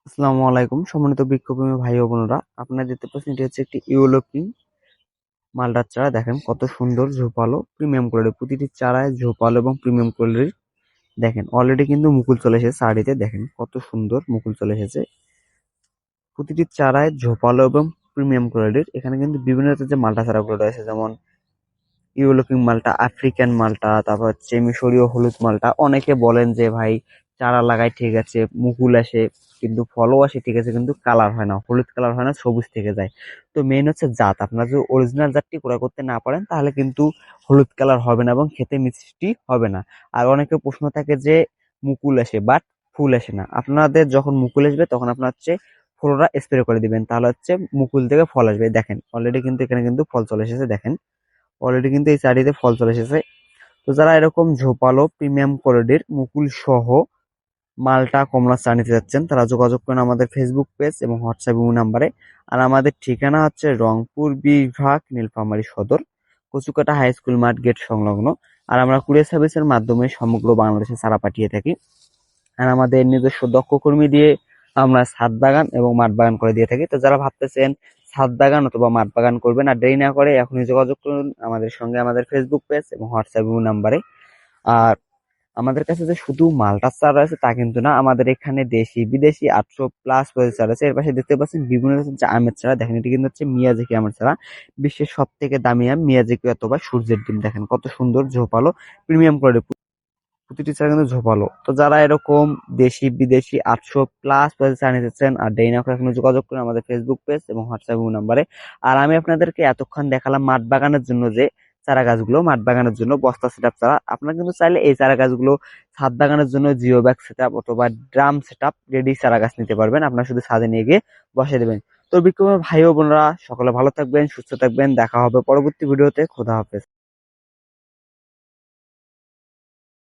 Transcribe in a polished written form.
আসসালামু আলাইকুম সম্মানিত বৃক্ষপ্রেমী ভাই ও বোনেরা, আপনারা দেখতে পাচ্ছেন এটি হচ্ছে একটি ইউরোপিং মালটার চারা। দেখেন কত সুন্দর ঝোপালো প্রিমিয়াম কোয়ালিটি, প্রতিটি চারায় ঝোপালো এবং প্রিমিয়াম কোয়ালিটির। দেখেন অলরেডি কিন্তু মুকুল চলে এসেছে চারাটিতে, দেখেন কত সুন্দর মুকুল চলে এসেছে। প্রতিটি চারায় ঝোপালো এবং প্রিমিয়াম কোয়ালিটির। এখানে কিন্তু বিভিন্ন জাতের যে মালটা চারাগুলো রয়েছে, যেমন ইউরোপিং মালটা, আফ্রিকান মালটা, তারপর হচ্ছে মিশরীয় হলুদ মালটা। অনেকে বলেন যে ভাই চারা লাগাই ঠিক আছে, মুকুল আসে কিন্তু ফলও আসে ঠিক আছে, কিন্তু কালার হয় না, হলুদ কালার হয় না, সবুজ থেকে যায়। তো মেইন হচ্ছে জাত। আপনারা যদি অরিজিনাল জাতটি ক্রয় করতে না পারেন তাহলে কিন্তু হলুদ কালার হবে না এবং খেতে মিষ্টি হবে না। আর অনেকের প্রশ্ন থাকে যে মুকুল আসে বাট ফুল আসে না। আপনাদের যখন মুকুল আসবে তখন আপনার হচ্ছে ফ্লোরা স্প্রে করে দিবেন, তাহলে হচ্ছে মুকুল থেকে ফল আসবে। দেখেন অলরেডি কিন্তু এখানে কিন্তু ফল চলে এসেছে, দেখেন অলরেডি কিন্তু এই চারিতে ফল চলে এসেছে। তো যারা এরকম ঝোপালো প্রিমিয়াম কোয়ালিটির মুকুল সহ মালটা কমলা চা নিতে যাচ্ছেন, তারা যোগাযোগ করেন আমাদের ফেসবুক পেজ এবং হোয়াটসঅ্যাপ নাম্বারে। আর আমাদের ঠিকানা হচ্ছে রংপুর বিভাগ, নীলফামারী সদর, কচুকাটা হাই স্কুল মাঠ গেট সংলগ্ন। আর আমরা কুরিয়ার সার্ভিসের মাধ্যমে সমগ্র বাংলাদেশে চারা পাঠিয়ে থাকি। আর আমাদের নিজস্ব দক্ষ কর্মী দিয়ে আমরা ছাদ বাগান এবং মাঠ বাগান করে দিয়ে থাকি। তো যারা ভাবতেছেন ছাদ বাগান অথবা মাঠ বাগান করবেন, আর দেরি না করে এখনই যোগাযোগ করুন আমাদের সঙ্গে আমাদের ফেসবুক পেজ এবং হোয়াটসঅ্যাপ নাম্বারে। আর আমাদের কাছে যে শুধু মালটার চারা আছে তা কিন্তু না, আমাদের এখানে দেশি বিদেশি 800+ প্রজাতির চারা আছে। এর পাশে দেখতে পাচ্ছেন বিভিন্ন রকমের যে আমের চারা, দেখেন এটি কিন্তু হচ্ছে মিয়াজাকি আমের চারা। বিশ্বের সব থেকে দামি আম মিয়াজাকি অথবা সূর্যের ডিম। দেখেন কত সুন্দর ঝোপালো প্রিমিয়াম কোয়ালিটি, প্রতিটি চারা কিন্তু ঝোপালো। তো যারা এরকম দেশি বিদেশি 800+ প্রজাতির চারা নিতে চান, আর দেরি না করে এখন যোগাযোগ করুন আমাদের ফেসবুক পেজ এবং হোয়াটসঅ্যাপ নাম্বারে। আর আমি আপনাদেরকে এতক্ষণ দেখালাম মাঠ বাগানের জন্য যে চারা গাছগুলো, মাঠ বাগানের জন্য বস্তা সেটআপ চারা। আপনারা কিন্তু চাইলে এই চারা গাছগুলো ছাদ বাগানের জন্য জিও ব্যাগ সেটআপ অথবা ড্রাম সেটআপ রেডি চারা গাছ নিতে পারবেন। আপনারা শুধু ছাদে নিয়ে গিয়ে বসে দেবেন। তো বিক্রমের ভাই ও বোনেরা, সকলে ভালো থাকবেন, সুস্থ থাকবেন। দেখা হবে পরবর্তী ভিডিওতে। খোদা হাফেজ।